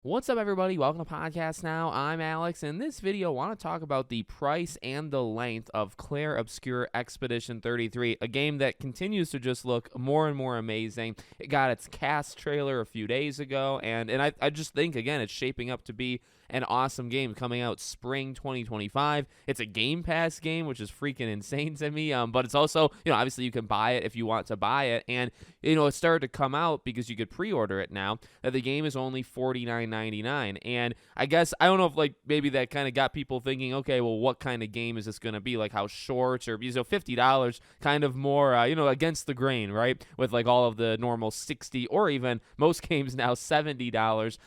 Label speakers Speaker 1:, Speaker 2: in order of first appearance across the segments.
Speaker 1: What's up, everybody? Welcome to Podcast Now. I'm Alex. In this video, I want to talk about the price and the length of Clair Obscur Expedition 33, a game that continues to just look more and more amazing. It got its cast trailer a few days ago, and I just think, again, it's shaping up to be an awesome game coming out spring 2025. It's a Game Pass game, which is freaking insane to me, but it's also, obviously you can buy it if you want to buy it, and, it started to come out because you could pre-order it now, that the game is only $49.99, and I guess, I don't know if, maybe that kind of got people thinking, okay, well, what kind of game is this going to be, how short, or, $50, kind of more, against the grain, right, with, all of the normal $60, or even most games now $70,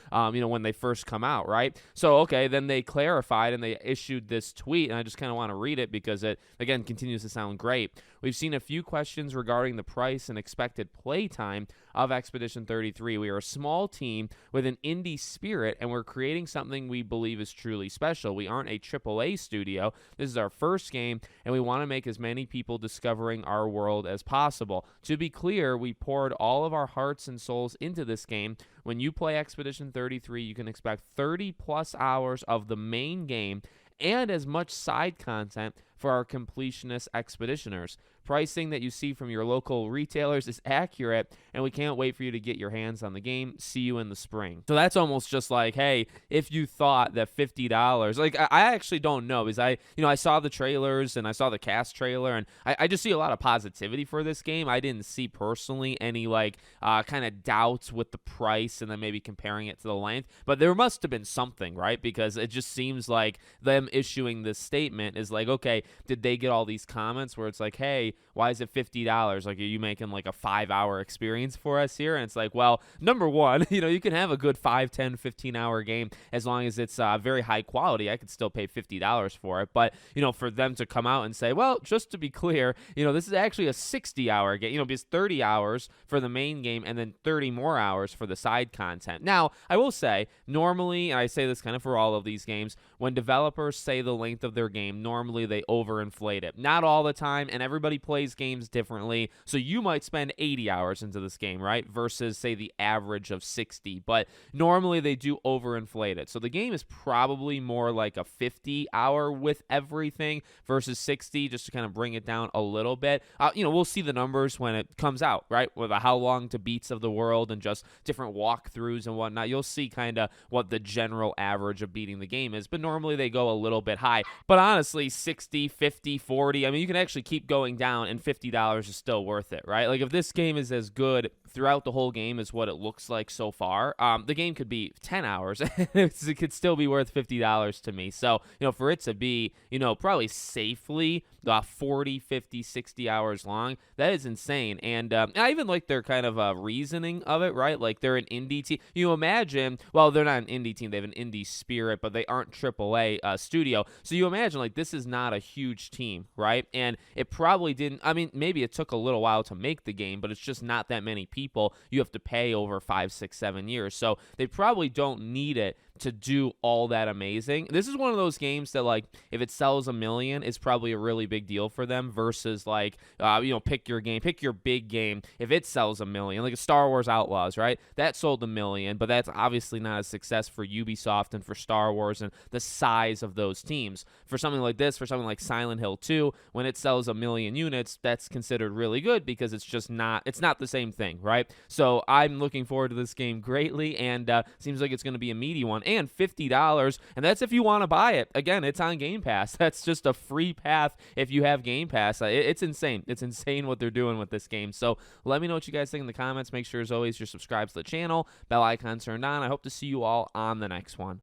Speaker 1: when they first come out, right? So, okay, then they clarified and they issued this tweet, and I just kind of want to read it because it, again, continues to sound great. We've seen a few questions regarding the price and expected play time of Expedition 33. We are a small team with an indie spirit, and we're creating something we believe is truly special. We aren't a AAA studio. This is our first game, and we want to make as many people discovering our world as possible. To be clear, we poured all of our hearts and souls into this game. When you play Expedition 33, you can expect 30-plus hours of the main game and as much side content for our completionist expeditioners. Pricing that you see from your local retailers is accurate, and we can't wait for you to get your hands on the game. See you in the spring. So that's almost just like, hey, if you thought that $50, I actually don't know, because I saw the trailers and I saw the cast trailer, and I just see a lot of positivity for this game. I didn't see personally any kind of doubts with the price and then maybe comparing it to the length, but there must have been something, right? Because it just seems like them issuing this statement is like, okay, did they get all these comments where it's like, hey, why is it $50? Are you making a 5-hour experience for us here? And it's like, well, number one, you can have a good 5, 10, 15-hour game as long as it's very high quality. I could still pay $50 for it. But, for them to come out and say, well, just to be clear, this is actually a 60-hour game, because 30 hours for the main game and then 30 more hours for the side content. Now, I will say, normally, and I say this kind of for all of these games, when developers say the length of their game, normally they overinflate it. Not all the time, and everybody plays games differently, so you might spend 80 hours into this game, right, versus, say, the average of 60, but normally they do overinflate it. So the game is probably more like a 50-hour with everything versus 60, just to kind of bring it down a little bit. We'll see the numbers when it comes out, right, with how long to beats of the world and just different walkthroughs and whatnot. You'll see kind of what the general average of beating the game is, but normally they go a little bit high. But honestly, 60, 50, 40, you can actually keep going down, and $50 is still worth it, right? If this game is as good throughout the whole game as what it looks like so far, the game could be 10 hours. It could still be worth $50 to me. So, for it to be, probably safely 40, 50, 60 hours long, that is insane. And I even like their kind of reasoning of it, right? They're an indie team. You imagine, well, they're not an indie team. They have an indie spirit, but they aren't AAA studio. So you imagine, this is not a huge team, right? And it probably didn't, maybe it took a little while to make the game, but it's just not that many people you have to pay over 5, 6, 7 years. So they probably don't need it to do all that amazing. This is one of those games that, if it sells 1 million, is probably a really big deal for them versus, pick your game, pick your big game. If it sells 1 million, like a Star Wars Outlaws, right? That sold 1 million, but that's obviously not a success for Ubisoft and for Star Wars and the size of those teams. For something like this, for something like Silent Hill 2, when it sells 1 million units, that's considered really good because it's just not, it's not the same thing, right? So I'm looking forward to this game greatly, and seems like it's going to be a meaty one. And $50, and that's if you want to buy it. Again, it's on Game Pass. That's just a free path if you have Game Pass. It's insane. It's insane what they're doing with this game. So let me know what you guys think in the comments. Make sure, as always, you're subscribed to the channel. Bell icon turned on. I hope to see you all on the next one.